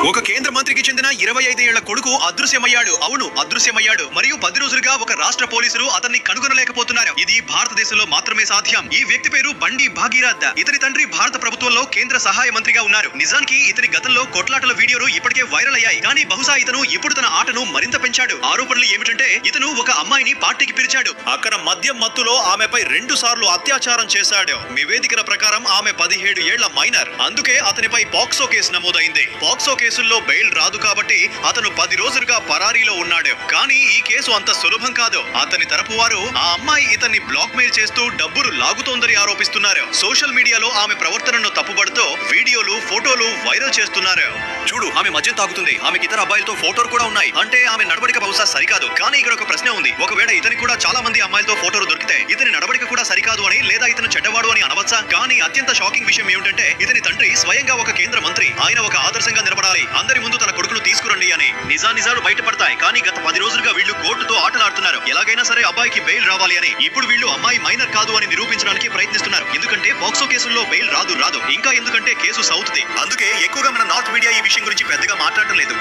ఒక కేంద్ర మంత్రికి చెందిన 25 ఏళ్ల కొడుకు అదృశ్యమయ్యాడు. అవును, అదృశ్యమయ్యాడు. మరియు 10 రోజులుగా ఒక రాష్ట్ర పోలీసులు అతన్ని కనుగొనలేకపోతున్నారు. ఇది భారతదేశంలో మాత్రమే సాధ్యం. ఈ వ్యక్తి పేరు బండి భాగీరథ్. ఇతని తండ్రి భారత ప్రభుత్వంలో కేంద్ర సహాయ మంత్రిగా ఉన్నారు. నిజానికి ఇతని గతంలో కొట్లాటల వీడియోలు ఇప్పటికే వైరల్ అయ్యాయి. కానీ బహుశా ఇతను ఇప్పుడు తన ఆటను మరింత పెంచాడు. ఆరోపణలు ఏమిటంటే ఇతను ఒక అమ్మాయిని పార్టీకి పిలిచాడు. అక్కడ మద్యం మత్తులో ఆమెపై 2 సార్లు అత్యాచారం చేశాడు. నివేదికల ప్రకారం ఆమె 17 ఏళ్ల మైనర్. అందుకే అతనిపై పాక్సో కేసు నమోదైంది. పాక్సో కేసుల్లో బెయిల్ రాదు కాబట్టి అతను 10 రోజులుగా పరారీలో ఉన్నాడు. కానీ ఈ కేసు అంత సులభం కాదు. అతని తరపు వారు ఆ అమ్మాయి ఇతన్ని బ్లాక్ మెయిల్ చేస్తూ డబ్బులు లాగుతోందని ఆరోపిస్తున్నారు. సోషల్ మీడియాలో ఆమె ప్రవర్తనను తప్పుబడుతూ వీడియోలు, ఫోటోలు వైరల్ చేస్తున్నారు. చూడు, ఆమె మద్యం తాగుతుంది. ఆమెకి ఇతర అబ్బాయిలతో ఫోటోలు కూడా ఉన్నాయి. అంటే ఆమె నడవడిక బహుశా సరికాదు. కానీ ఇక్కడ ఒక ప్రశ్న ఉంది. ఒకవేళ ఇతని కూడా చాలా మంది అమ్మాయిలతో ఫోటోలు దొరికితే ఇతని నడవడిక కూడా సరికాదు అని, లేదా ఇతను చెడ్డవాడు అని అనవచ్చా? కానీ అత్యంత షాకింగ్ విషయం ఏమిటంటే ఇతని తండ్రి స్వయంగా ఒక కేంద్ర మంత్రి. ఆయన ఒక ఆదర్శంగా నిలబడాలి, అందరి ముందు తన కొడుకును తీసుకురండి అని. నిజాలు బయటపడతాయి. కానీ గత 10 రోజులుగా వీళ్ళు కోర్టుతో ఆటలాడుతున్నారు. ఎలాగైనా సరే అబ్బాయికి బెయిల్ రావాలి అని. ఇప్పుడు వీళ్ళు అమ్మాయి మైనర్ కాదు అని నిరూపించడానికి ప్రయత్నిస్తున్నారు. ఎందుకంటే పాక్సో కేసుల్లో బెయిల్ రాదు. ఇంకా ఎందుకంటే కేసు సౌత్ ది. అందుకే ఎక్కువగా మన నార్త్ మీడియా ఈ విషయం గురించి పెద్దగా మాట్లాడటం లేదు.